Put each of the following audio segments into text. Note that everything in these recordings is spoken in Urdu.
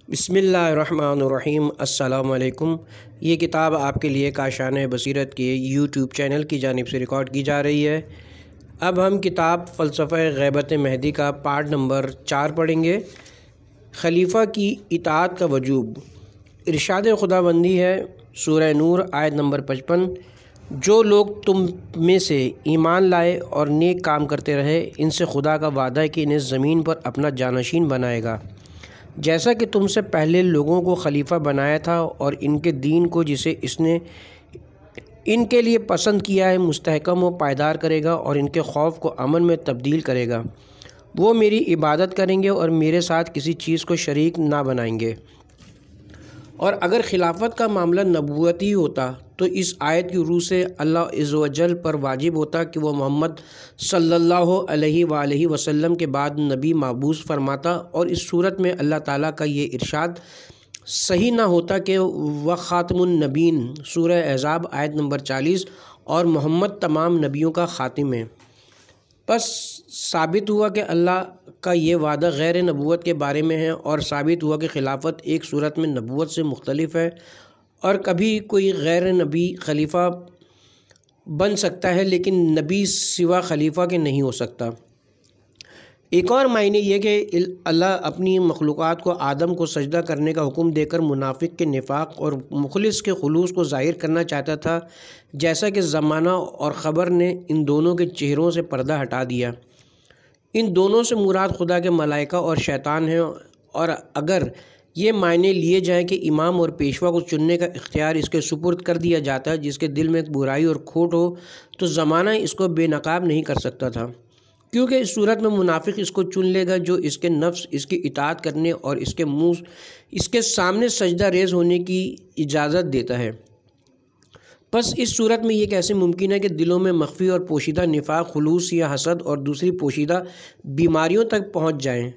بسم اللہ الرحمن الرحیم۔ السلام علیکم۔ یہ کتاب آپ کے لیے کاشان بصیرت کے یوٹیوب چینل کی جانب سے ریکارڈ کی جا رہی ہے۔ اب ہم کتاب فلسفہ غیبت مہدی کا پارٹ نمبر 4 پڑھیں گے۔ خلیفہ کی اطاعت کا وجوب۔ ارشاد خداوندی ہے سورہ نور آیت نمبر 55، جو لوگ تم میں سے ایمان لائے اور نیک کام کرتے رہے، ان سے خدا کا وعدہ ہے کہ انہیں زمین پر اپنا جانشین بنائے گا، جیسا کہ تم سے پہلے لوگوں کو خلیفہ بنایا تھا، اور ان کے دین کو جسے اس نے ان کے لیے پسند کیا ہے مستحکم و پائیدار کرے گا، اور ان کے خوف کو امن میں تبدیل کرے گا۔ وہ میری عبادت کریں گے اور میرے ساتھ کسی چیز کو شریک نہ بنائیں گے۔ اور اگر خلافت کا معاملہ نبوتی ہوتا تو اس آیت کی روح سے اللہ عز و جل پر واجب ہوتا کہ وہ محمد صلی اللہ علیہ وآلہ وسلم کے بعد نبی مبعوث فرماتا، اور اس صورت میں اللہ تعالیٰ کا یہ ارشاد صحیح نہ ہوتا کہ وخاتم النبیین سورہ احزاب آیت نمبر 40، اور محمد تمام نبیوں کا خاتم ہے۔ پس ثابت ہوا کہ اللہ کا یہ وعدہ غیر نبوت کے بارے میں ہے، اور ثابت ہوا کہ خلافت ایک صورت میں نبوت سے مختلف ہے، اور کبھی کوئی غیر نبی خلیفہ بن سکتا ہے لیکن نبی سوا خلیفہ کے نہیں ہو سکتا۔ ایک اور معنی یہ کہ اللہ اپنی مخلوقات کو آدم کو سجدہ کرنے کا حکم دے کر منافق کے نفاق اور مخلص کے خلوص کو ظاہر کرنا چاہتا تھا، جیسا کہ زمانہ اور خبر نے ان دونوں کے چہروں سے پردہ ہٹا دیا۔ ان دونوں سے مراد خدا کے ملائکہ اور شیطان ہیں، اور اگر یہ معنی لیے جائیں کہ امام اور پیشوا کو چننے کا اختیار اس کے سپرد کر دیا جاتا ہے جس کے دل میں برائی اور کھوٹ ہو، تو زمانہ اس کو بے نقاب نہیں کر سکتا تھا، کیونکہ اس صورت میں منافق اس کو چن لے گا جو اس کے نفس اس کی اطاعت کرنے اور اس کے سامنے سجدہ ریز ہونے کی اجازت دیتا ہے۔ پس اس صورت میں یہ کیسے ممکن ہے کہ دلوں میں مخفی اور پوشیدہ نفاق، خلوص یا حسد اور دوسری پوشیدہ بیماریوں تک پہنچ جائیں؟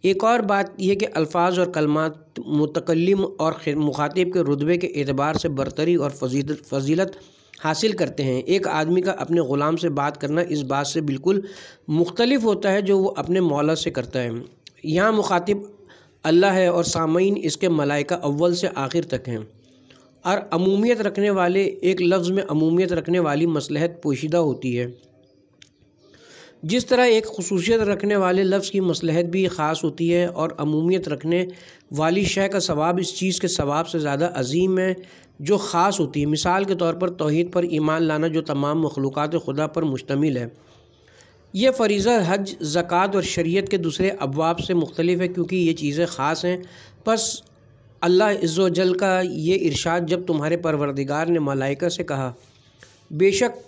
ایک اور بات یہ کہ الفاظ اور کلمات متکلم اور مخاطب کے رتبے کے اعتبار سے برتری اور فضیلت حاصل کرتے ہیں۔ ایک آدمی کا اپنے غلام سے بات کرنا اس بات سے بالکل مختلف ہوتا ہے جو وہ اپنے مولا سے کرتا ہے۔ یہاں مخاطب اللہ ہے اور سامعین اس کے ملائکہ اول سے آخر تک ہیں، اور عمومیت رکھنے والے ایک لفظ میں عمومیت رکھنے والی مصلحت پوشیدہ ہوتی ہے، جس طرح ایک خصوصیت رکھنے والے لفظ کی مصلحت بھی خاص ہوتی ہے، اور عمومیت رکھنے والی شے کا ثواب اس چیز کے ثواب سے زیادہ عظیم ہے جو خاص ہوتی ہے۔ مثال کے طور پر توحید پر ایمان لانا جو تمام مخلوقات خدا پر مشتمل ہے۔ یہ فریضہ حج، زکوٰۃ اور شریعت کے دوسرے ابواب سے مختلف ہے کیونکہ یہ چیزیں خاص ہیں۔ پس اللہ عز و جل کا یہ ارشاد جب تمہارے پروردگار نے ملائکہ سے کہا بے شک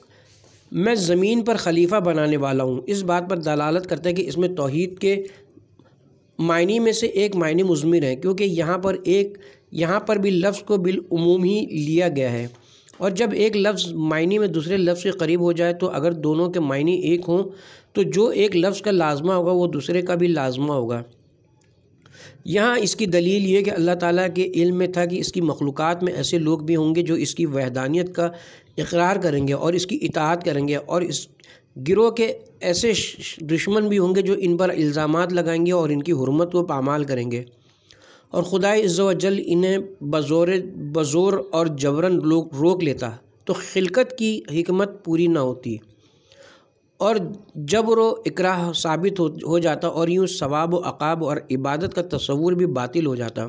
میں زمین پر خلیفہ بنانے والا ہوں، اس بات پر دلالت کرتا ہے کہ اس میں توحید کے معنی میں سے ایک معنی مضمر ہے، کیونکہ یہاں پر بھی لفظ کو بالعموم ہی لیا گیا ہے، اور جب ایک لفظ معنی میں دوسرے لفظ کے قریب ہو جائے تو اگر دونوں کے معنی ایک ہوں تو جو ایک لفظ کا لازمہ ہوگا وہ دوسرے کا بھی لازمہ ہوگا۔ یہاں اس کی دلیل یہ کہ اللہ تعالیٰ کے علم میں تھا کہ اس کی مخلوقات میں ایسے لوگ بھی ہوں گے جو اس کی وحدانیت کا اقرار کریں گے اور اس کی اطاعت کریں گے، اور اس گروہ کے ایسے دشمن بھی ہوں گے جو ان پر الزامات لگائیں گے اور ان کی حرمت کو پامال کریں گے، اور خدا عز و جل انہیں بزور اور جبراً روک لیتا تو خلقت کی حکمت پوری نہ ہوتی، اور جبر و اکراہ ثابت ہو جاتا، اور یوں ثواب و عقاب اور عبادت کا تصور بھی باطل ہو جاتا۔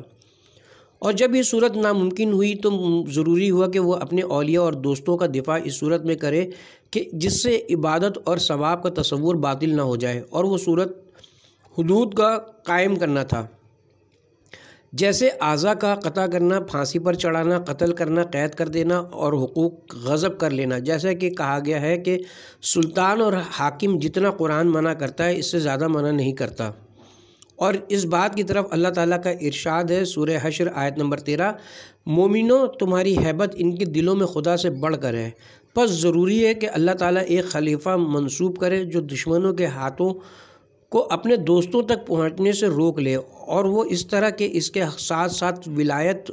اور جب یہ صورت ناممکن ہوئی تو ضروری ہوا کہ وہ اپنے اولیاء اور دوستوں کا دفاع اس صورت میں کرے کہ جس سے عبادت اور ثواب کا تصور باطل نہ ہو جائے، اور وہ صورت حدود کا قائم کرنا تھا، جیسے اعضاء کا قطع کرنا، پھانسی پر چڑھانا، قتل کرنا، قید کر دینا اور حقوق غصب کر لینا، جیسا کہ کہا گیا ہے کہ سلطان اور حاکم جتنا قرآن منع کرتا ہے اس سے زیادہ منع نہیں کرتا۔ اور اس بات کی طرف اللہ تعالیٰ کا ارشاد ہے سورہ حشر آیت نمبر 13، مومنوں تمہاری ہیبت ان کے دلوں میں خدا سے بڑھ کر ہے۔ پس ضروری ہے کہ اللہ تعالیٰ ایک خلیفہ منصوب کرے جو دشمنوں کے ہاتھوں کو اپنے دوستوں تک پہنچنے سے روک لے، اور وہ اس طرح کہ اس کے ساتھ ساتھ ولایت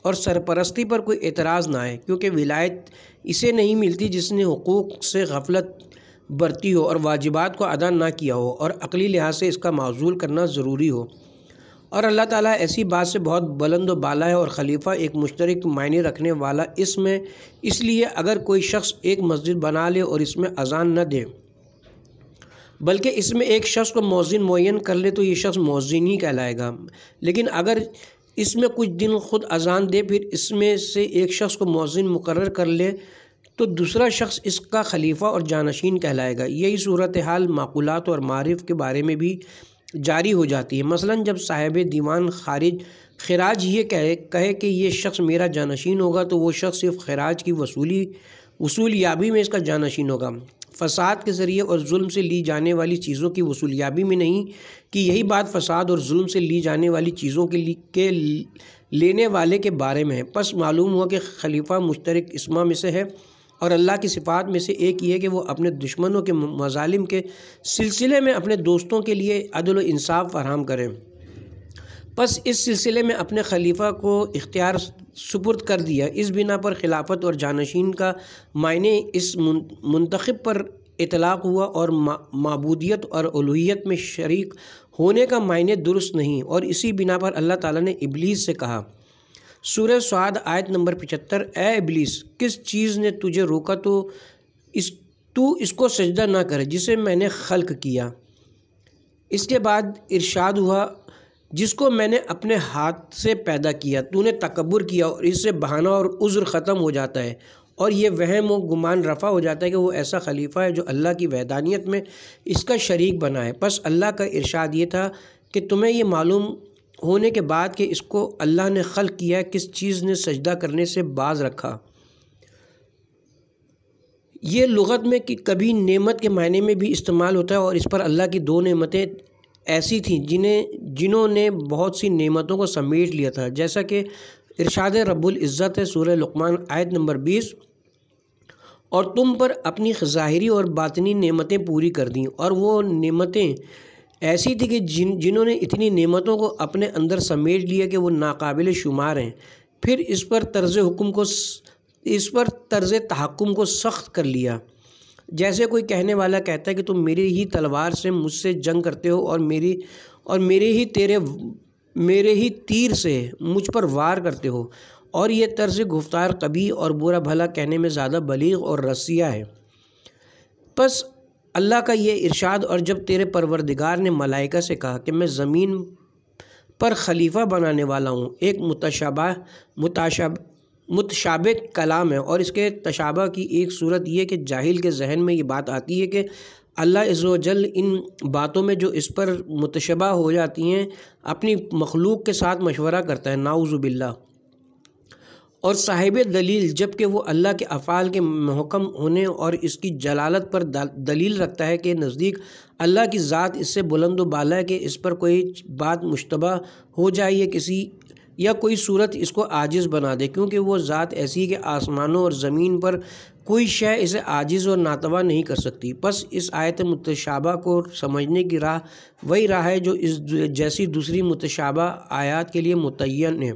اور سرپرستی پر کوئی اعتراض نہ آئے، کیونکہ ولایت اسے نہیں ملتی جس نے حقوق سے غفلت برتی ہو اور واجبات کو ادا نہ کیا ہو اور عقلی لحاظ سے اس کا معزول کرنا ضروری ہو، اور اللہ تعالیٰ ایسی بات سے بہت بلند و بالا ہے، اور خلیفہ ایک مشترک معنی رکھنے والا اس لیے اگر کوئی شخص ایک مسجد بنا لے اور اس میں اذان نہ دے بلکہ اس میں ایک شخص کو مؤذن معین کر لے تو یہ شخص مؤذن ہی کہلائے گا، لیکن اگر اس میں کچھ دن خود اذان دے پھر اس میں سے ایک شخص کو مؤذن مقرر کر لے تو دوسرا شخص اس کا خلیفہ اور جانشین کہلائے گا۔ یہی صورتحال معقولات اور معارف کے بارے میں بھی جاری ہو جاتی ہے۔ مثلا جب صاحب دیوان خراج یہ کہے کہ یہ شخص میرا جانشین ہوگا تو وہ شخص صرف خراج کی وصولیابی میں اس کا جانشین ہوگا، فساد کے ذریعے اور ظلم سے لی جانے والی چیزوں کی وصولیابی میں نہیں، کہ یہی بات فساد اور ظلم سے لی جانے والی چیزوں کے لینے والے کے بارے میں ہے۔ پس معلوم ہوا کہ خلیفہ مشترک اسما میں سے ہے، اور اللہ کی صفات میں سے ایک یہ ہے کہ وہ اپنے دشمنوں کے مظالم کے سلسلے میں اپنے دوستوں کے لیے عدل و انصاف فراہم کرے۔ پس اس سلسلے میں اپنے خلیفہ کو اختیار سپرد کر دیا۔ اس بنا پر خلافت اور جانشین کا معنی اس منتخب پر اطلاق ہوا، اور معبودیت اور الوہیت میں شریک ہونے کا معنی درست نہیں، اور اسی بنا پر اللہ تعالیٰ نے ابلیس سے کہا، سورہ صاد آیت نمبر 75، اے ابلیس، کس چیز نے تجھے روکا تو اس کو سجدہ نہ کرے جسے میں نے خلق کیا۔ اس کے بعد ارشاد ہوا، جس کو میں نے اپنے ہاتھ سے پیدا کیا، تو نے تکبر کیا، اور اس سے بہانہ اور عذر ختم ہو جاتا ہے، اور یہ وہم و گمان رفع ہو جاتا ہے کہ وہ ایسا خلیفہ ہے جو اللہ کی وحدانیت میں اس کا شریک بنا ہے۔ پس اللہ کا ارشاد یہ تھا کہ تمہیں یہ معلوم ہونے کے بعد کہ اس کو اللہ نے خلق کیا ہے، کس چیز نے سجدہ کرنے سے باز رکھا۔ یہ لغت میں کہ کبھی نعمت کے معنی میں بھی استعمال ہوتا ہے، اور اس پر اللہ کی دو نعمتیں ایسی تھیں جنہوں نے بہت سی نعمتوں کو سمیٹ لیا تھا، جیسا کہ ارشاد رب العزت ہے سورہ لقمان آیت نمبر 20، اور تم پر اپنی ظاہری اور باطنی نعمتیں پوری کر دیں، اور وہ نعمتیں ایسی تھی کہ جنہوں نے اتنی نعمتوں کو اپنے اندر سمیٹ لیا کہ وہ ناقابل شمار ہیں۔ پھر اس پر طرز تحکم کو سخت کر لیا، جیسے کوئی کہنے والا کہتا ہے کہ تم میری ہی تلوار سے مجھ سے جنگ کرتے ہو، اور میرے ہی تیر سے مجھ پر وار کرتے ہو، اور یہ طرز گفتار قبیح اور برا بھلا کہنے میں زیادہ بلیغ اور رسیہ ہے۔ پس اللہ کا یہ ارشاد، اور جب تیرے پروردگار نے ملائکہ سے کہا کہ میں زمین پر خلیفہ بنانے والا ہوں، ایک متشابہ کلام ہے، اور اس کے تشابہ کی ایک صورت یہ کہ جاہل کے ذہن میں یہ بات آتی ہے کہ اللہ عز و جل ان باتوں میں جو اس پر متشابہ ہو جاتی ہیں اپنی مخلوق کے ساتھ مشورہ کرتا ہے، نعوذ باللہ، اور صاحب دلیل جبکہ وہ اللہ کے افعال کے محکم ہونے اور اس کی جلالت پر دلیل رکھتا ہے کہ نزدیک اللہ کی ذات اس سے بلند و بالا ہے کہ اس پر کوئی بات مشتبہ ہو جائے یا کوئی صورت اس کو عاجز بنا دے، کیونکہ وہ ذات ایسی ہے کہ آسمانوں اور زمین پر کوئی شے اسے عاجز اور ناتواں نہیں کر سکتی۔ پس اس آیت متشابہ کو سمجھنے کی راہ وہی راہ ہے جو اس جیسی دوسری متشابہ آیات کے لیے متعین ہے،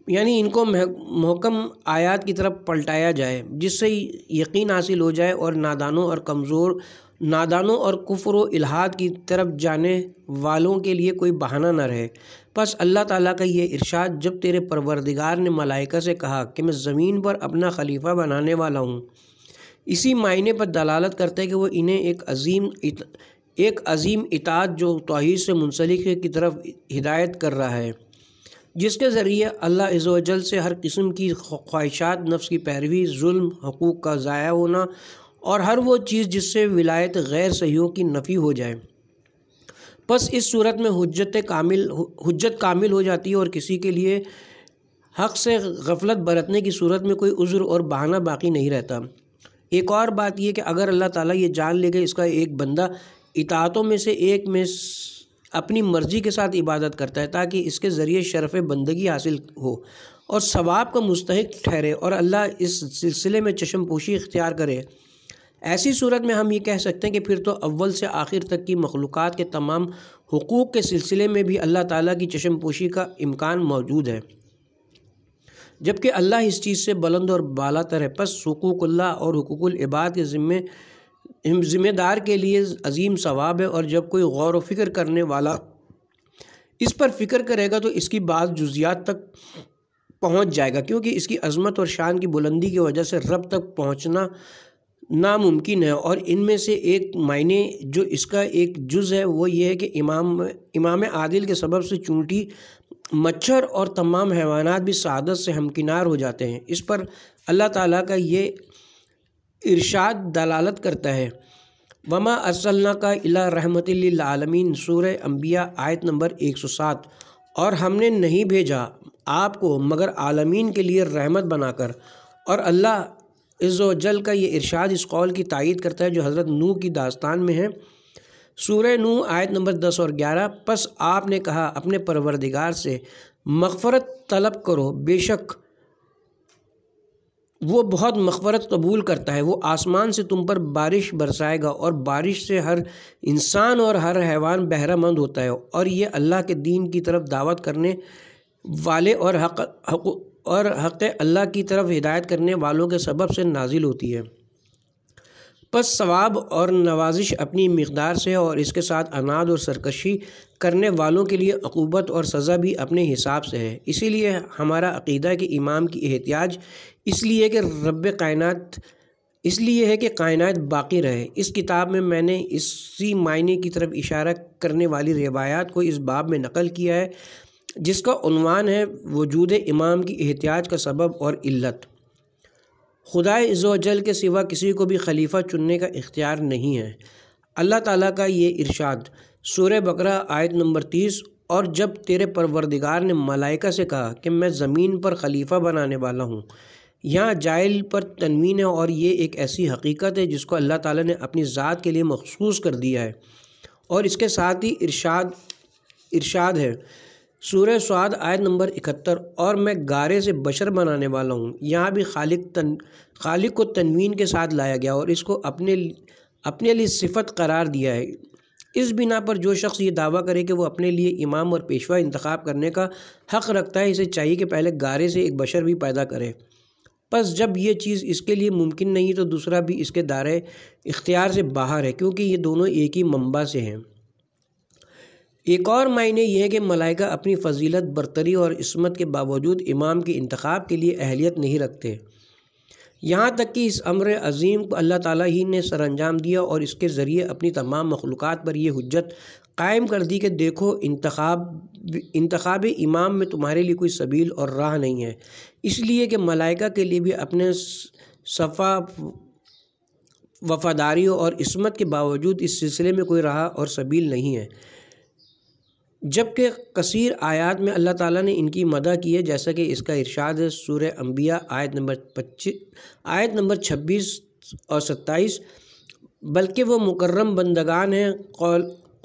یعنی ان کو محکم آیات کی طرف پلٹایا جائے جس سے یقین حاصل ہو جائے، اور نادانوں اور کفر و الحاد کی طرف جانے والوں کے لیے کوئی بہانہ نہ رہے۔ پس اللہ تعالیٰ کا یہ ارشاد، جب تیرے پروردگار نے ملائکہ سے کہا کہ میں زمین پر اپنا خلیفہ بنانے والا ہوں، اسی معنی پر دلالت کرتا ہے کہ وہ انہیں ایک عظیم اطاعت جو توحید سے منسلک ہے کی طرف ہدایت کر رہا ہے، جس کے ذریعے اللہ عز و جل سے ہر قسم کی خواہشات، نفس کی پیروی، ظلم، حقوق کا ضائع ہونا اور ہر وہ چیز جس سے ولایت غیر صحیحوں کی نفی ہو جائے۔ پس اس صورت میں حجت کامل ہو جاتی ہے، اور کسی کے لیے حق سے غفلت برتنے کی صورت میں کوئی عذر اور بہانہ باقی نہیں رہتا۔ ایک اور بات یہ کہ اگر اللہ تعالیٰ یہ جان لے کہ اس کا ایک بندہ اطاعتوں میں سے ایک میں اپنی مرضی کے ساتھ عبادت کرتا ہے تاکہ اس کے ذریعے شرف بندگی حاصل ہو اور ثواب کا مستحق ٹھہرے، اور اللہ اس سلسلے میں چشم پوشی اختیار کرے، ایسی صورت میں ہم یہ کہہ سکتے ہیں کہ پھر تو اول سے آخر تک کی مخلوقات کے تمام حقوق کے سلسلے میں بھی اللہ تعالیٰ کی چشم پوشی کا امکان موجود ہے، جبکہ اللہ اس چیز سے بلند اور بالا تر ہے۔ پس حقوق اللہ اور حقوق العباد کے ذمہ دار کے لیے عظیم ثواب ہے، اور جب کوئی غور و فکر کرنے والا اس پر فکر کرے گا تو اس کی بعض جزیات تک پہنچ جائے گا، کیونکہ اس کی عظمت اور شان کی بلندی کی وجہ سے رب تک پہنچنا ناممکن ہے۔ اور ان میں سے ایک معنی جو اس کا ایک جز ہے وہ یہ ہے کہ امام عادل کے سبب سے چونٹی، مچھر اور تمام حیوانات بھی سعادت سے ہمکنار ہو جاتے ہیں۔ اس پر اللہ تعالیٰ کا یہ ارشاد دلالت کرتا ہے، وما ارسلناک الا رحمۃ للعالمین، سورہ انبیاء آیت نمبر 107، اور ہم نے نہیں بھیجا آپ کو مگر عالمین کے لیے رحمت بنا کر۔ اور اللہ عز و جل کا یہ ارشاد اس قول کی تائید کرتا ہے جو حضرت نوح کی داستان میں ہے، سورہ نوح آیت نمبر 10 اور 11، پس آپ نے کہا اپنے پروردگار سے مغفرت طلب کرو، بے شک وہ بہت مغفرت قبول کرتا ہے، وہ آسمان سے تم پر بارش برسائے گا اور بارش سے ہر انسان اور ہر حیوان بہرہ مند ہوتا ہے، اور یہ اللہ کے دین کی طرف دعوت کرنے والے اور حق اللہ کی طرف ہدایت کرنے والوں کے سبب سے نازل ہوتی ہے۔ پس ثواب اور نوازش اپنی مقدار سے ہے، اور اس کے ساتھ عناد اور سرکشی کرنے والوں کے لیے عقوبت اور سزا بھی اپنے حساب سے ہے۔ اسی لیے ہمارا عقیدہ ہے کہ امام کی احتیاج اس لیے ہے کہ کائنات باقی رہے۔ اس کتاب میں میں نے اسی معنی کی طرف اشارہ کرنے والی روایات کو اس باب میں نقل کیا ہے جس کا عنوان ہے وجود امام کی احتیاج کا سبب اور علت۔ خدا عز و جل کے سوا کسی کو بھی خلیفہ چننے کا اختیار نہیں ہے۔ اللہ تعالیٰ کا یہ ارشاد سورہ بقرہ آیت نمبر 30، اور جب تیرے پروردگار نے ملائکہ سے کہا کہ میں زمین پر خلیفہ بنانے والا ہوں، یہاں جائل پر تنوین ہے، اور یہ ایک ایسی حقیقت ہے جس کو اللہ تعالیٰ نے اپنی ذات کے لیے مخصوص کر دیا ہے۔ اور اس کے ساتھ ہی ارشاد ہے سورہ صاد آیت نمبر 71، اور میں گارے سے بشر بنانے والا ہوں، یہاں بھی خالق کو تنوین کے ساتھ لایا گیا اور اس کو اپنے لیے صفت قرار دیا ہے۔ اس بنا پر جو شخص یہ دعویٰ کرے کہ وہ اپنے لیے امام اور پیشوا انتخاب کرنے کا حق رکھتا ہے، اسے چاہیے کہ پہلے گارے سے ایک بشر بھی پیدا کرے۔ پس جب یہ چیز اس کے لیے ممکن نہیں تو دوسرا بھی اس کے دائرۂ اختیار سے باہر ہے، کیونکہ یہ دونوں ایک ہی منبع سے ہیں۔ ایک اور معنی یہ ہے کہ ملائکہ اپنی فضیلت، برتری اور عصمت کے باوجود امام کے انتخاب کے لیے اہلیت نہیں رکھتے، یہاں تک کہ اس امر عظیم کو اللہ تعالیٰ ہی نے سر انجام دیا اور اس کے ذریعے اپنی تمام مخلوقات پر یہ حجت قائم کر دی کہ دیکھو انتخاب امام میں تمہارے لیے کوئی سبیل اور راہ نہیں ہے، اس لیے کہ ملائکہ کے لیے بھی اپنے صفا، وفاداری اور عصمت کے باوجود اس سلسلے میں کوئی راہ اور سبیل نہیں ہے، جبکہ کثیر آیات میں اللہ تعالیٰ نے ان کی مدح کی ہے، جیسا کہ اس کا ارشاد ہے سورہ انبیاء آیت نمبر 26 اور 27، بلکہ وہ مکرم بندگان ہیں،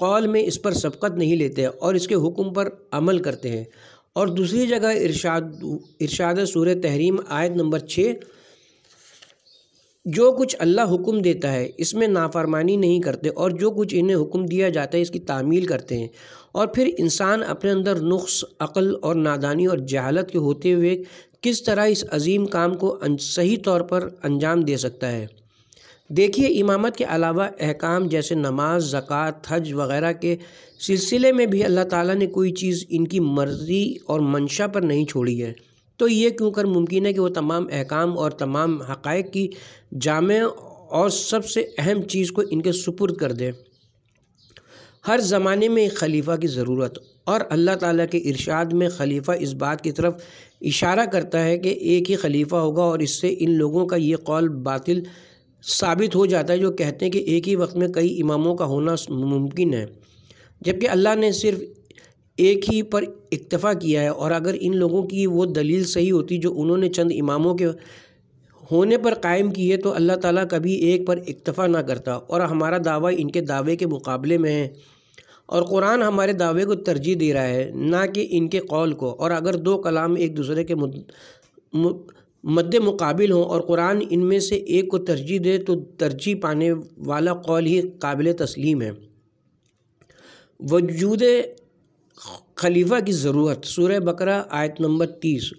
قول میں اس پر سبقت نہیں لیتے اور اس کے حکم پر عمل کرتے ہیں۔ اور دوسری جگہ ارشاد ہے سورہ تحریم آیت نمبر 6، جو کچھ اللہ حکم دیتا ہے اس میں نافرمانی نہیں کرتے، اور جو کچھ انہیں حکم دیا جاتا ہے اس کی تعمیل کرتے ہیں۔ اور پھر انسان اپنے اندر نقص، عقل اور نادانی اور جہالت کے ہوتے ہوئے کس طرح اس عظیم کام کو صحیح طور پر انجام دے سکتا ہے؟ دیکھیے، امامت کے علاوہ احکام جیسے نماز، زکوٰۃ، حج وغیرہ کے سلسلے میں بھی اللہ تعالیٰ نے کوئی چیز ان کی مرضی اور منشا پر نہیں چھوڑی ہے، تو یہ کیوں کر ممکن ہے کہ وہ تمام احکام اور تمام حقائق کی جامع اور سب سے اہم چیز کو ان کے سپرد کر دے۔ ہر زمانے میں ایک خلیفہ کی ضرورت، اور اللہ تعالیٰ کے ارشاد میں خلیفہ اس بات کی طرف اشارہ کرتا ہے کہ ایک ہی خلیفہ ہوگا، اور اس سے ان لوگوں کا یہ قول باطل ثابت ہو جاتا ہے جو کہتے ہیں کہ ایک ہی وقت میں کئی اماموں کا ہونا ممکن ہے، جبکہ اللہ نے صرف ایک ہی پر اکتفا کیا ہے۔ اور اگر ان لوگوں کی وہ دلیل صحیح ہوتی جو انہوں نے چند اماموں کے ہونے پر قائم کی ہے، تو اللہ تعالیٰ کبھی ایک پر اکتفا نہ کرتا، اور ہمارا دعویٰ ان کے دعوے کے مقابلے میں ہے، اور قرآن ہمارے دعوے کو ترجیح دے رہا ہے نہ کہ ان کے قول کو۔ اور اگر دو کلام ایک دوسرے کے مد مقابل ہوں اور قرآن ان میں سے ایک کو ترجیح دے تو ترجیح پانے والا قول ہی قابل تسلیم ہے۔ وجود خلیفہ کی ضرورت، سورہ بقرہ آیت نمبر 30،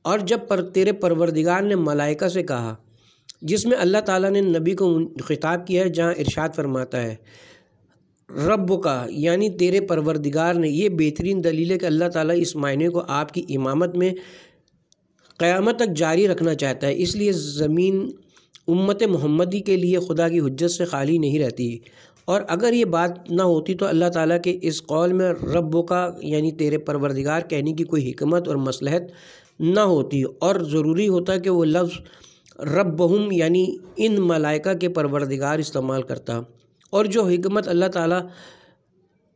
اور جب تیرے پروردگار نے ملائکہ سے کہا، جس میں اللہ تعالیٰ نے نبی کو خطاب کیا ہے، جہاں ارشاد فرماتا ہے رب کا یعنی تیرے پروردگار نے، یہ بہترین دلیل ہے کہ اللہ تعالیٰ اس معنی کو آپ کی امامت میں قیامت تک جاری رکھنا چاہتا ہے۔ اس لیے زمین امت محمدی کے لیے خدا کی حجت سے خالی نہیں رہتی، اور اگر یہ بات نہ ہوتی تو اللہ تعالیٰ کے اس قول میں رب کا یعنی تیرے پروردگار کہنے کی کوئی حکمت اور مصلحت نہ ہوتی، اور ضروری ہوتا کہ وہ لفظ ربہم یعنی ان ملائکہ کے پروردگار استعمال کرتا، اور جو حکمت اللہ تعالیٰ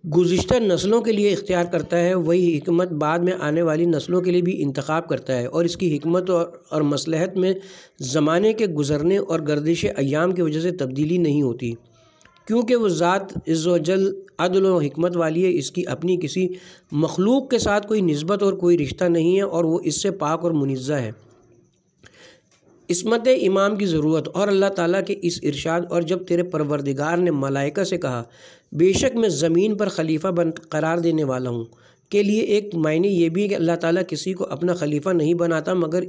گزشتہ نسلوں کے لیے اختیار کرتا ہے وہی حکمت بعد میں آنے والی نسلوں کے لیے بھی انتخاب کرتا ہے، اور اس کی حکمت اور مصلحت میں زمانے کے گزرنے اور گردش ایام کی وجہ سے تبدیلی نہیں ہوتی، کیونکہ وہ ذات عز و جل عدل و حکمت والی ہے۔ اس کی اپنی کسی مخلوق کے ساتھ کوئی نسبت اور کوئی رشتہ نہیں ہے، اور وہ اس سے پاک اور منزہ ہے۔ عصمت امام کی ضرورت اور اللہ تعالیٰ کے اس ارشاد اور جب تیرے پروردگار نے ملائکہ سے کہا بے شک میں زمین پر خلیفہ قرار دینے والا ہوں کے لیے ایک معنی یہ بھی ہے کہ اللہ تعالیٰ کسی کو اپنا خلیفہ نہیں بناتا مگر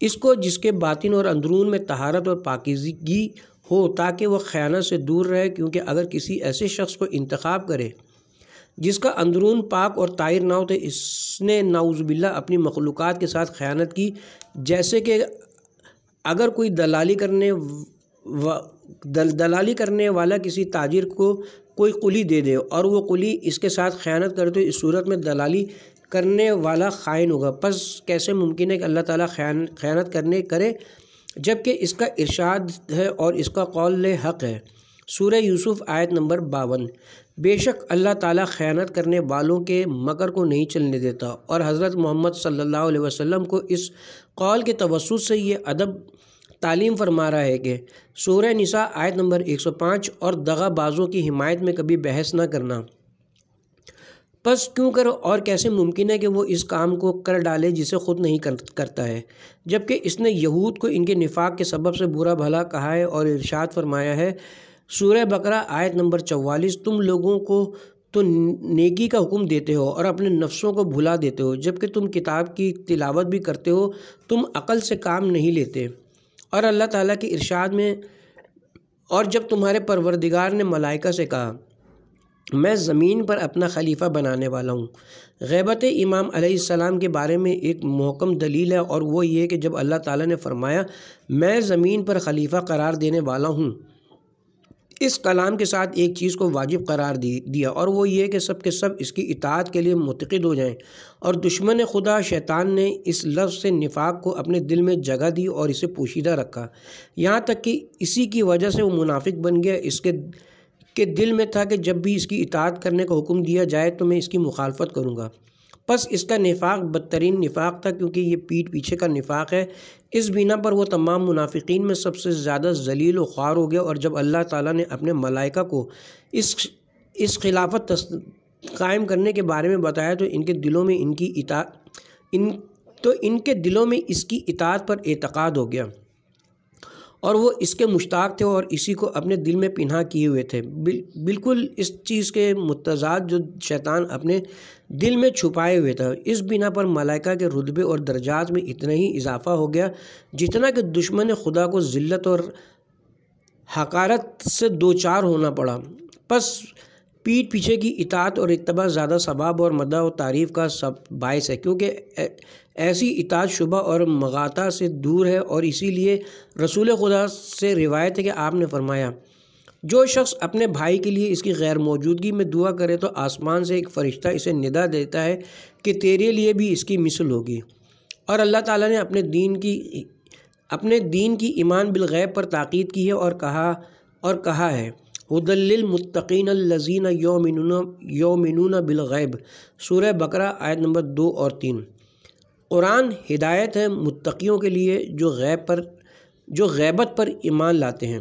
اس کو جس کے باطن اور اندرون میں طہارت اور پاکیزگی ہو تاکہ وہ خیانت سے دور رہے، کیونکہ اگر کسی ایسے شخص کو انتخاب کرے جس کا اندرون پاک اور طاہر نہ ہو تو اس نے نعوذ باللہ اپنی مخلوقات کے ساتھ خیانت کی، جیسے کہ اگر کوئی دلالی کرنے والا کسی تاجر کو کوئی قلی دے دے اور وہ قلی اس کے ساتھ خیانت کرے تو اس صورت میں دلالی کرنے والا خائن ہوگا۔ پس کیسے ممکن ہے کہ اللہ تعالیٰ خیانت کرے جبکہ اس کا ارشاد ہے اور اس کا قول حق ہے۔ سورہ یوسف آیت نمبر 52۔ بے شک اللہ تعالیٰ خیانت کرنے والوں کے مکر کو نہیں چلنے دیتا، اور حضرت محمد صلی اللہ علیہ وسلم کو اس قول کے توسط سے یہ ادب تعلیم فرما رہا ہے کہ سورہ نساء آیت نمبر 105 اور دغا بازوں کی حمایت میں کبھی بحث نہ کرنا۔ پس کیوں کرو اور کیسے ممکن ہے کہ وہ اس کام کو کر ڈالے جسے خود نہیں کرتا ہے، جبکہ اس نے یہود کو ان کے نفاق کے سبب سے برا بھلا کہا ہے اور ارشاد فرمایا ہے سورہ بقرہ آیت نمبر 44 تم لوگوں کو تو نیکی کا حکم دیتے ہو اور اپنے نفسوں کو بھلا دیتے ہو، جبکہ تم کتاب کی تلاوت بھی کرتے ہو، تم عقل سے کام نہیں لیتے۔ اور اللہ تعالیٰ کے ارشاد میں اور جب تمہارے پروردگار نے ملائکہ سے کہا میں زمین پر اپنا خلیفہ بنانے والا ہوں، غیبت امام علیہ السلام کے بارے میں ایک محکم دلیل ہے، اور وہ یہ کہ جب اللہ تعالیٰ نے فرمایا میں زمین پر خلیفہ قرار دینے والا ہوں، اس کلام کے ساتھ ایک چیز کو واجب قرار دیا، اور وہ یہ کہ سب کے سب اس کی اطاعت کے لیے متقد ہو جائیں، اور دشمن خدا شیطان نے اس لفظ سے نفاق کو اپنے دل میں جگہ دی اور اسے پوشیدہ رکھا، یہاں تک کہ اسی کی وجہ سے وہ منافق بن گیا۔ اس کے دل میں تھا کہ جب بھی اس کی اطاعت کرنے کا حکم دیا جائے تو میں اس کی مخالفت کروں گا۔ پس اس کا نفاق بدترین نفاق تھا، کیونکہ یہ پیٹھ پیچھے کا نفاق ہے۔ اس بنا پر وہ تمام منافقین میں سب سے زیادہ ذلیل و خوار ہو گیا، اور جب اللہ تعالیٰ نے اپنے ملائکہ کو اس خلافت قائم کرنے کے بارے میں بتایا تو ان کے دلوں میں اس کی اطاعت پر اعتقاد ہو گیا، اور وہ اس کے مشتاق تھے اور اسی کو اپنے دل میں پنہاں کیے ہوئے تھے، بالکل اس چیز کے متضاد جو شیطان اپنے دل میں چھپائے ہوئے تھا۔ اس بنا پر ملائکہ کے رتبے اور درجات میں اتنا ہی اضافہ ہو گیا جتنا کہ دشمن خدا کو ذلت اور حقارت سے دوچار ہونا پڑا۔ پس پیٹھ پیچھے کی اطاعت اور اتباع زیادہ ثواب اور مدح و تعریف کا باعث ہے، کیونکہ ایسی اطاعت شبہ اور مغالطہ سے دور ہے، اور اسی لیے رسول خدا سے روایت ہے کہ آپ نے فرمایا جو شخص اپنے بھائی کے لیے اس کی غیر موجودگی میں دعا کرے تو آسمان سے ایک فرشتہ اسے ندا دیتا ہے کہ تیرے لیے بھی اس کی مثل ہوگی۔ اور اللہ تعالیٰ نے اپنے دین کی ایمان بالغیب پر تاکید کی ہے اور کہا ہے ھدی للمتقین الذین یؤمنون بالغیب، سورہ بقرہ آیت نمبر 2 اور 3۔ قرآن ہدایت ہے متقیوں کے لیے جو غیبت پر ایمان لاتے ہیں۔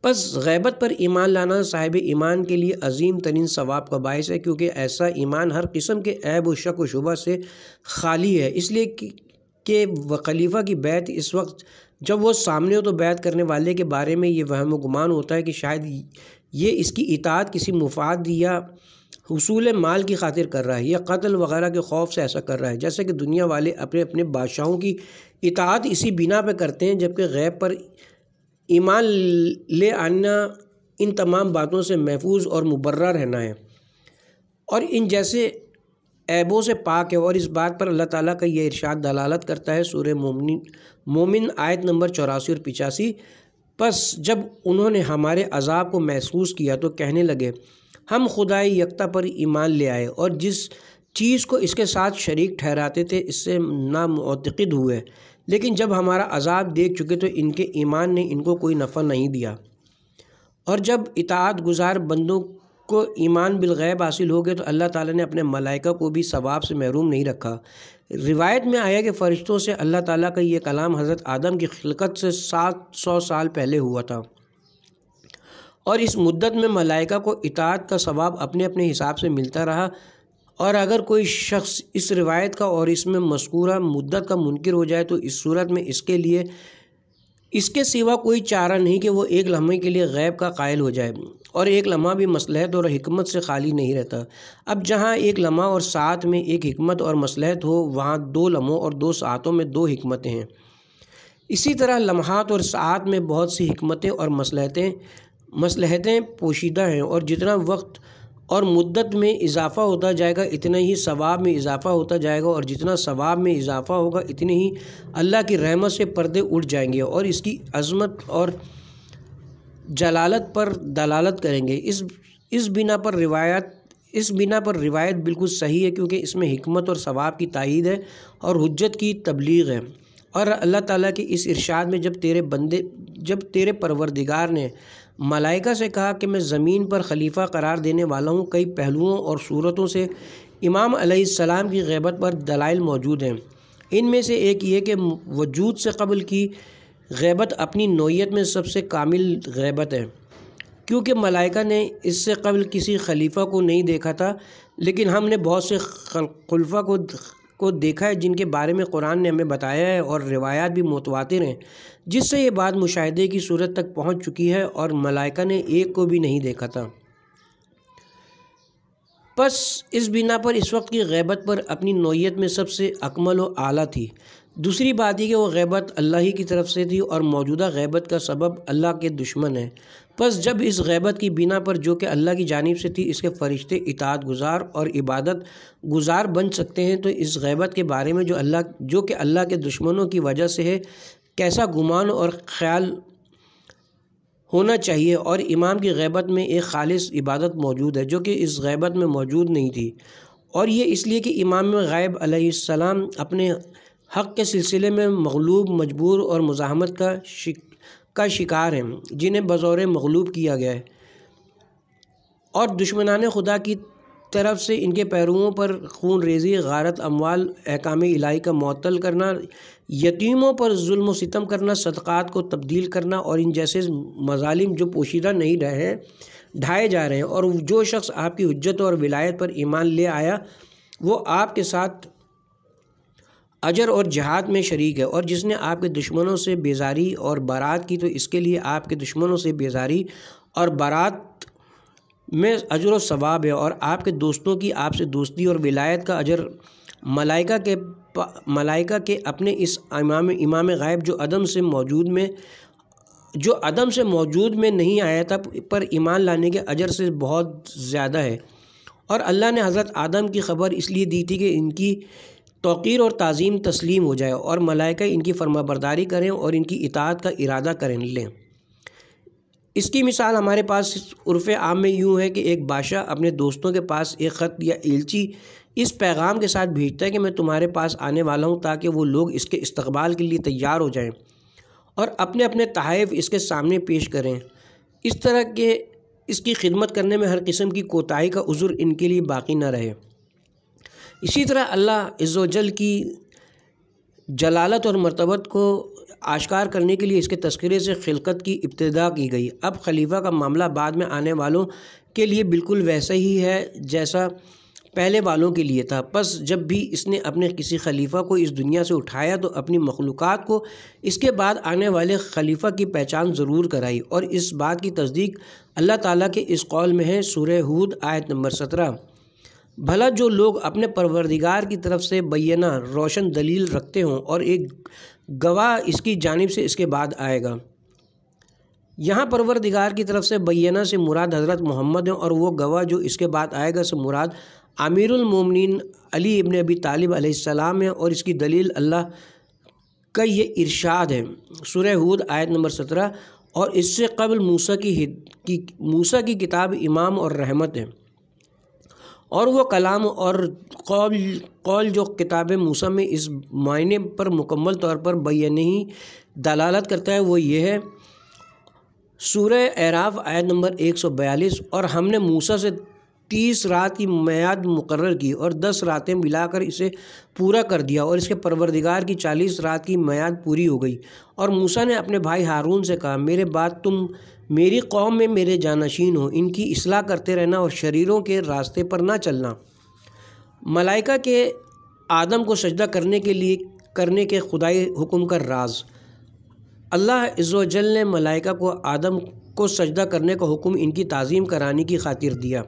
پس غیبت پر ایمان لانا صاحب ایمان کے لیے عظیم ترین ثواب کا باعث ہے، کیونکہ ایسا ایمان ہر قسم کے عیب و شک و شبہ سے خالی ہے، اس لیے کہ خلیفہ کی بیعت اس وقت جب وہ سامنے ہو تو بیعت کرنے والے کے بارے میں یہ وہم و گمان ہوتا ہے کہ شاید یہ اس کی اطاعت کسی مفاد یا حصول مال کی خاطر کر رہا ہے، یا قتل وغیرہ کے خوف سے ایسا کر رہا ہے، جیسے کہ دنیا والے اپنے بادشاہوں کی اطاعت اسی بنا پہ کرتے ہیں، جبکہ غیب پر ایمان لے آنا ان تمام باتوں سے محفوظ اور مبرہ رہنا ہے اور ان جیسے عیبوں سے پاک ہے۔ اور اس بات پر اللہ تعالیٰ کا یہ ارشاد دلالت کرتا ہے سورہ مومن آیت نمبر 84 اور 85۔ پس جب انہوں نے ہمارے عذاب کو محسوس کیا تو کہنے لگے ہم خدائے یکتا پر ایمان لے آئے اور جس چیز کو اس کے ساتھ شریک ٹھہراتے تھے اس سے نامعتقد ہوئے، لیکن جب ہمارا عذاب دیکھ چکے تو ان کے ایمان نے ان کو کوئی نفع نہیں دیا۔ اور جب اطاعت گزار بندوں کو ایمان بالغیب حاصل ہو گئے تو اللہ تعالیٰ نے اپنے ملائکہ کو بھی ثواب سے محروم نہیں رکھا۔ روایت میں آیا کہ فرشتوں سے اللہ تعالیٰ کا یہ کلام حضرت آدم کی خلقت سے 700 سال پہلے ہوا تھا، اور اس مدت میں ملائکہ کو اطاعت کا ثواب اپنے اپنے حساب سے ملتا رہا۔ اور اگر کوئی شخص اس روایت کا اور اس میں مذکورہ مدت کا منکر ہو جائے تو اس صورت میں اس کے لیے اس کے سوا کوئی چارہ نہیں کہ وہ ایک لمحے کے لیے غیب کا قائل ہو جائے، اور ایک لمحہ بھی مصلحت اور حکمت سے خالی نہیں رہتا۔ اب جہاں ایک لمحہ اور ساعت میں ایک حکمت اور مصلحت ہو، وہاں 2 لمحوں اور 2 ساعتوں میں 2 حکمتیں ہیں۔ اسی طرح لمحات اور ساعت میں بہت سی حکمتیں اور مصلحتیں پوشیدہ ہیں، اور جتنا وقت اور مدت میں اضافہ ہوتا جائے گا اتنا ہی ثواب میں اضافہ ہوتا جائے گا، اور جتنا ثواب میں اضافہ ہوگا اتنے ہی اللہ کی رحمت سے پردے اٹھ جائیں گے اور اس کی عظمت اور جلالت پر دلالت کریں گے۔ اس بنا پر روایت بالکل صحیح ہے، کیونکہ اس میں حکمت اور ثواب کی تائید ہے اور حجت کی تبلیغ ہے۔ اور اللہ تعالیٰ کے اس ارشاد میں جب تیرے پروردگار نے ملائکہ سے کہا کہ میں زمین پر خلیفہ قرار دینے والا ہوں، کئی پہلوؤں اور صورتوں سے امام علیہ السلام کی غیبت پر دلائل موجود ہیں۔ ان میں سے ایک یہ کہ وجود سے قبل کی غیبت اپنی نوعیت میں سب سے کامل غیبت ہے، کیونکہ ملائکہ نے اس سے قبل کسی خلیفہ کو نہیں دیکھا تھا، لیکن ہم نے بہت سے خلفاء کو دیکھا ہے جن کے بارے میں قرآن نے ہمیں بتایا ہے، اور روایات بھی متواتر ہیں جس سے یہ بات مشاہدے کی صورت تک پہنچ چکی ہے، اور ملائکہ نے ایک کو بھی نہیں دیکھا تھا۔ پس اس بنا پر اس وقت کی غیبت پر اپنی نوعیت میں سب سے اکمل و اعلیٰ تھی۔ دوسری بات یہ کہ وہ غیبت اللہ ہی کی طرف سے تھی، اور موجودہ غیبت کا سبب اللہ کے دشمن ہے۔ پس جب اس غیبت کی بنا پر جو کہ اللہ کی جانب سے تھی اس کے فرشتے اطاعت گزار اور عبادت گزار بن سکتے ہیں، تو اس غیبت کے بارے میں جو کہ اللہ کے دشمنوں کی وجہ سے ہے، کیسا گمان اور خیال ہونا چاہیے۔ اور امام کی غیبت میں ایک خالص عبادت موجود ہے جو کہ اس غیبت میں موجود نہیں تھی، اور یہ اس لیے کہ امام غیب علیہ السلام اپنے حق کے سلسلے میں مغلوب، مجبور اور مزاحمت کا شکار ہیں، جنہیں بطور مغلوب کیا گیا ہے، اور دشمنان خدا کی طرف سے ان کے پیرووں پر خون ریزی، غارت اموال، احکام الہی کا معطل کرنا، یتیموں پر ظلم و ستم کرنا، صدقات کو تبدیل کرنا، اور ان جیسے مظالم جو پوشیدہ نہیں رہے ڈھائے جا رہے ہیں۔ اور جو شخص آپ کی حجت اور ولایت پر ایمان لے آیا وہ آپ کے ساتھ اجر اور جہاد میں شریک ہے، اور جس نے آپ کے دشمنوں سے بیزاری اور برات کی تو اس کے لیے آپ کے دشمنوں سے بیزاری اور برات میں اجر و ثواب ہے، اور آپ کے دوستوں کی آپ سے دوستی اور ولایت کا اجر ملائکہ کے اپنے اس امام غیب جو عدم سے موجود میں نہیں آیا تھا پر ایمان لانے کے اجر سے بہت زیادہ ہے۔ اور اللہ نے حضرت آدم کی خبر اس لیے دی تھی کہ ان کی توقیر اور تعظیم تسلیم ہو جائے، اور ملائکہ ان کی فرما برداری کریں اور ان کی اطاعت کا ارادہ کریں لیں۔ اس کی مثال ہمارے پاس عرف عام میں یوں ہے کہ ایک بادشاہ اپنے دوستوں کے پاس ایک خط یا ایلچی اس پیغام کے ساتھ بھیجتا ہے کہ میں تمہارے پاس آنے والا ہوں، تاکہ وہ لوگ اس کے استقبال کے لیے تیار ہو جائیں اور اپنے اپنے تحائف اس کے سامنے پیش کریں۔ اس طرح کہ اس کی خدمت کرنے میں ہر قسم کی کوتاہی کا عذر ان کے لیے باقی نہ رہے۔ اسی طرح اللہ عز و جل کی جلالت اور مرتبت کو آشکار کرنے کے لیے اس کے تذکرے سے خلقت کی ابتدا کی گئی۔ اب خلیفہ کا معاملہ بعد میں آنے والوں کے لیے بالکل ویسا ہی ہے جیسا پہلے والوں کے لیے تھا۔ پس جب بھی اس نے اپنے کسی خلیفہ کو اس دنیا سے اٹھایا تو اپنی مخلوقات کو اس کے بعد آنے والے خلیفہ کی پہچان ضرور کرائی، اور اس بات کی تصدیق اللہ تعالیٰ کے اس قول میں ہے، سورہ ہود آیت نمبر 17۔ بھلا جو لوگ اپنے پروردگار کی طرف سے بینہ روشن دلیل رکھتے ہوں اور ایک گواہ اس کی جانب سے اس کے بعد آئے گا، یہاں پروردگار کی طرف سے بینہ سے مراد حضرت محمد ہیں، اور وہ گواہ جو اس کے بعد آئے گا سے مراد امیر المومنین علی ابن ابی طالب علیہ السلام ہے، اور اس کی دلیل اللہ کا یہ ارشاد ہے سورہ ہود آیت نمبر 17، اور اس سے قبل موسیٰ کی کتاب امام اور رحمت ہے، اور وہ کلام اور قول جو کتاب موسیٰ میں اس معنی پر مکمل طور پر بیان ہی دلالت کرتا ہے وہ یہ ہے سورہ اعراف آیت نمبر 142، اور ہم نے موسیٰ سے 30 رات کی میعاد مقرر کی اور 10 راتیں ملا کر اسے پورا کر دیا، اور اس کے پروردگار کی 40 رات کی میعاد پوری ہو گئی، اور موسیٰ نے اپنے بھائی ہارون سے کہا میرے بعد تم میری قوم میں میرے جانشین ہو، ان کی اصلاح کرتے رہنا اور شریروں کے راستے پر نہ چلنا۔ ملائکہ کے آدم کو سجدہ کرنے کے خدائی حکم کا راز۔ اللہ عز و جل نے ملائکہ کو آدم کو سجدہ کرنے کا حکم ان کی تعظیم کرانے کی خاطر دیا،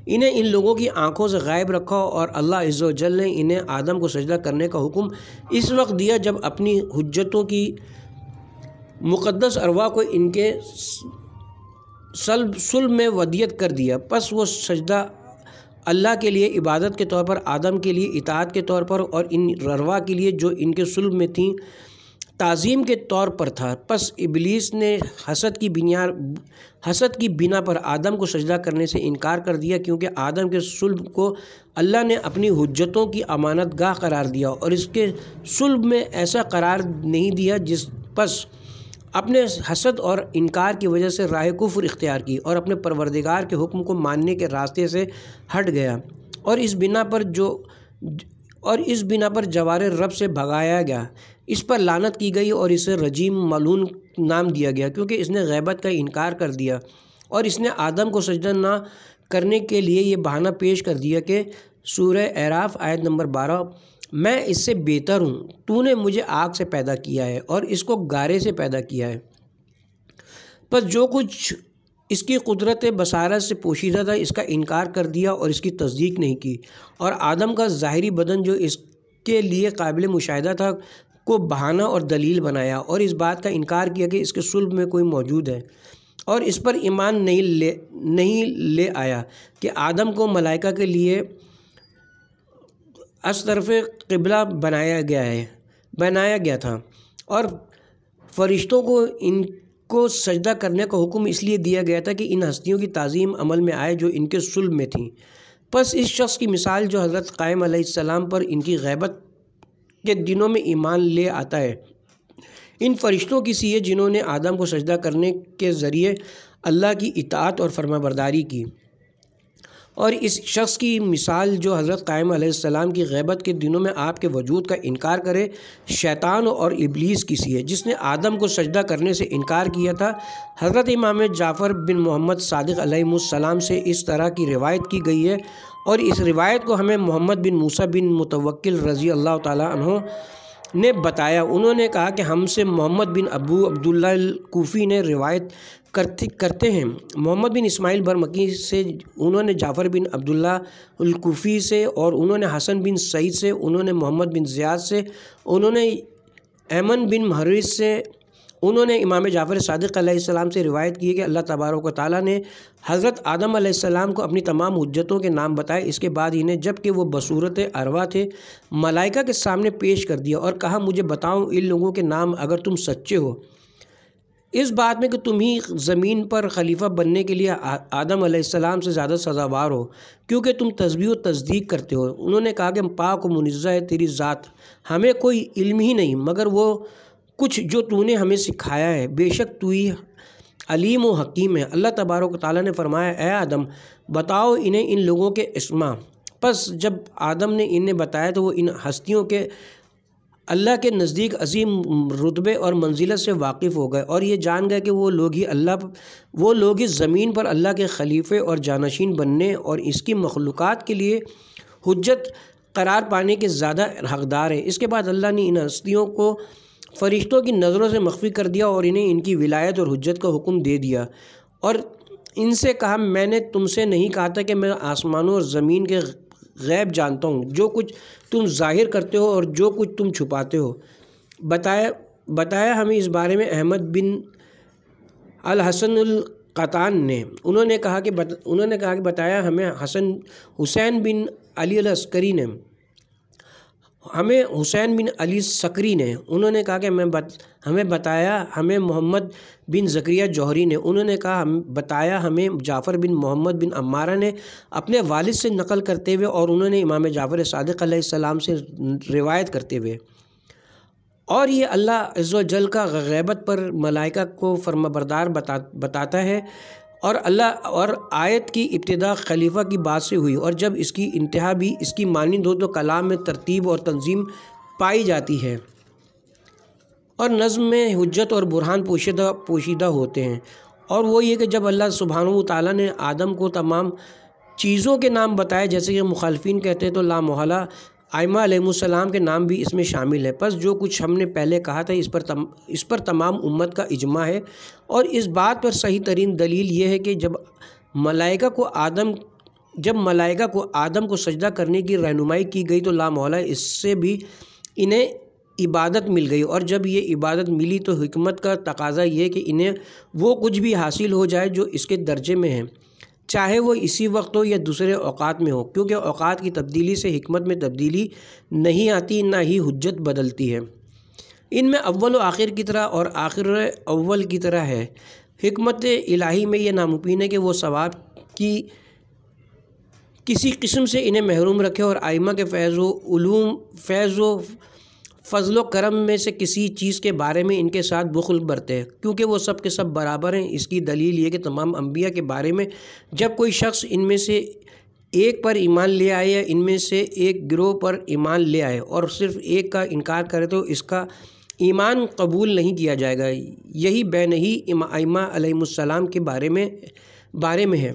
انہیں ان لوگوں کی آنکھوں سے غائب رکھا، اور اللہ عز و جل نے انہیں آدم کو سجدہ کرنے کا حکم اس وقت دیا جب اپنی حجتوں کی مقدس ارواح کو ان کے صلب میں ودیت کر دیا، پس وہ سجدہ اللہ کے لیے عبادت کے طور پر، آدم کے لیے اطاعت کے طور پر، اور ان ارواح کے لیے جو ان کے صلب میں تھیں تعظیم کے طور پر تھا۔ پس ابلیس نے حسد کی بنا پر آدم کو سجدہ کرنے سے انکار کر دیا، کیونکہ آدم کے صلب کو اللہ نے اپنی حجتوں کی امانت گاہ قرار دیا، اور اس کے صلب میں ایسا قرار نہیں دیا، پس اپنے حسد اور انکار کی وجہ سے راہ کفر اختیار کی اور اپنے پروردگار کے حکم کو ماننے کے راستے سے ہٹ گیا، اور اس بنا پر جوار رب سے بھگایا گیا، اس پر لعنت کی گئی اور اسے رجیم ملعون نام دیا گیا، کیونکہ اس نے غیبت کا انکار کر دیا، اور اس نے آدم کو سجدہ نہ کرنے کے لیے یہ بہانہ پیش کر دیا کہ سورہ اعراف آیت نمبر 12، میں اس سے بہتر ہوں، تو نے مجھے آگ سے پیدا کیا ہے اور اس کو گارے سے پیدا کیا ہے، پس جو کچھ اس کی قدرت بصارت سے پوشیدہ تھا اس کا انکار کر دیا اور اس کی تصدیق نہیں کی، اور آدم کا ظاہری بدن جو اس کے لیے قابل مشاہدہ تھا کو بہانہ اور دلیل بنایا، اور اس بات کا انکار کیا کہ اس کے صلب میں کوئی موجود ہے، اور اس پر ایمان نہیں لے آیا کہ آدم کو ملائکہ کے لیے اس طرف قبلہ بنایا گیا تھا، اور فرشتوں کو ان کو سجدہ کرنے کا حکم اس لیے دیا گیا تھا کہ ان ہستیوں کی تعظیم عمل میں آئے جو ان کے صلب میں تھیں۔ پس اس شخص کی مثال جو حضرت قائم علیہ السلام پر ان کی غیبت کے دنوں میں ایمان لے آتا ہے، ان فرشتوں کی سی ہے جنہوں نے آدم کو سجدہ کرنے کے ذریعے اللہ کی اطاعت اور فرما برداری کی، اور اس شخص کی مثال جو حضرت قائم علیہ السلام کی غیبت کے دنوں میں آپ کے وجود کا انکار کرے شیطان اور ابلیس کی سی ہے جس نے آدم کو سجدہ کرنے سے انکار کیا تھا۔ حضرت امام جعفر بن محمد صادق علیہ السلام سے اس طرح کی روایت کی گئی ہے، اور اس روایت کو ہمیں محمد بن موسیٰ بن متوکل رضی اللہ تعالیٰ عنہ نے بتایا۔ انہوں نے کہا کہ ہم سے محمد بن ابو عبداللہ الکوفی نے روایت کرتے ہیں، محمد بن اسماعیل برمکی سے، انہوں نے جعفر بن عبداللہ الکوفی سے، اور انہوں نے حسن بن سعید سے، انہوں نے محمد بن زیاد سے، انہوں نے ایمن بن محرز سے، انہوں نے امام جعفر صادق علیہ السلام سے روایت کی ہے کہ اللہ تبارک و تعالیٰ نے حضرت آدم علیہ السلام کو اپنی تمام حجتوں کے نام بتائے، اس کے بعد انہیں جب کہ وہ بصورت ارواح تھے ملائکہ کے سامنے پیش کر دیا اور کہا مجھے بتاؤ ان لوگوں کے نام اگر تم سچے ہو اس بات میں کہ تم ہی زمین پر خلیفہ بننے کے لیے آدم علیہ السلام سے زیادہ سزاوار ہو، کیونکہ تم تسبیح و تصدیق کرتے ہو۔ انہوں نے کہا کہ پاک و منزہ ہے تیری ذات، ہمیں کوئی علم ہی نہیں مگر وہ کچھ جو تو نے ہمیں سکھایا ہے، بے شک تو ہی علیم و حکیم ہے۔ اللہ تبارک و تعالیٰ نے فرمایا اے آدم بتاؤ انہیں ان لوگوں کے اسما۔ پس جب آدم نے انہیں بتایا تو وہ ان ہستیوں کے اللہ کے نزدیک عظیم رتبے اور منزلت سے واقف ہو گئے، اور یہ جان گئے کہ وہ لوگ ہی زمین پر اللہ کے خلیفے اور جانشین بننے اور اس کی مخلوقات کے لیے حجت قرار پانے کے زیادہ حقدار ہیں۔ اس کے بعد اللہ نے ان ہستیوں کو فرشتوں کی نظروں سے مخفی کر دیا اور انہیں ان کی ولایت اور حجت کا حکم دے دیا، اور ان سے کہا میں نے تم سے نہیں کہا تھا کہ میں آسمانوں اور زمین کے غیب جانتا ہوں، جو کچھ تم ظاہر کرتے ہو اور جو کچھ تم چھپاتے ہو۔ بتایا ہمیں اس بارے میں احمد بن الحسن القطان نے، انہوں نے کہا کہ بتایا ہمیں حسین بن علی العسکری نے، ہمیں حسین بن علی سکری نے، انہوں نے کہا کہ ہمیں بتایا ہمیں محمد بن زکریا جوہری نے، انہوں نے کہا بتایا ہمیں جعفر بن محمد بن عمارہ نے اپنے والد سے نقل کرتے ہوئے، اور انہوں نے امام جعفر صادق علیہ السلام سے روایت کرتے ہوئے۔ اور یہ اللہ عز و جل کا غیبت پر ملائکہ کو فرما بردار بتاتا ہے، اور آیت کی ابتدا خلیفہ کی بات سے ہوئی، اور جب اس کی انتہا بھی اس کی مانند ہو تو کلام میں ترتیب اور تنظیم پائی جاتی ہے، اور نظم میں حجت اور برہان پوشیدہ ہوتے ہیں۔ اور وہ یہ کہ جب اللہ سبحانہ و تعالیٰ نے آدم کو تمام چیزوں کے نام بتائے، جیسے کہ مخالفین کہتے ہیں، تو لا محالہ ائمہ علیہ السلام کے نام بھی اس میں شامل ہے۔ پس جو کچھ ہم نے پہلے کہا تھا اس پر تمام امت کا اجماع ہے، اور اس بات پر صحیح ترین دلیل یہ ہے کہ جب ملائکہ کو آدم کو سجدہ کرنے کی رہنمائی کی گئی تو لا محالہ اس سے بھی انہیں عبادت مل گئی، اور جب یہ عبادت ملی تو حکمت کا تقاضا یہ کہ انہیں وہ کچھ بھی حاصل ہو جائے جو اس کے درجے میں ہیں، چاہے وہ اسی وقت ہو یا دوسرے اوقات میں ہو، کیونکہ اوقات کی تبدیلی سے حکمت میں تبدیلی نہیں آتی، نہ ہی حجت بدلتی ہے۔ ان میں اول و آخر کی طرح اور آخر اول کی طرح ہے۔ حکمت الہی میں یہ ناممکن ہے کہ وہ ثواب کی کسی قسم سے انہیں محروم رکھے، اور ائمہ کے فیض و فضل و کرم میں سے کسی چیز کے بارے میں ان کے ساتھ بخل برتے، کیونکہ وہ سب کے سب برابر ہیں۔ اس کی دلیل یہ کہ تمام انبیاء کے بارے میں جب کوئی شخص ان میں سے ایک پر ایمان لے آئے یا ان میں سے ایک گروہ پر ایمان لے آئے اور صرف ایک کا انکار کرے تو اس کا ایمان قبول نہیں کیا جائے گا۔ یہی بین ہی ائمہ علیہ السلام کے بارے میں ہے۔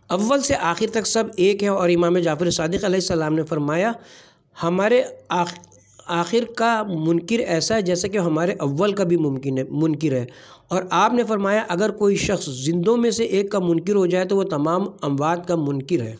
اول سے آخر تک سب ایک ہے، اور امام جعفر صادق علیہ السلام نے فرمایا ہمارے آخر کا منکر ایسا ہے جیسا کہ ہمارے اول کا بھی منکر ہے، اور آپ نے فرمایا اگر کوئی شخص زندوں میں سے ایک کا منکر ہو جائے تو وہ تمام اموات کا منکر ہے۔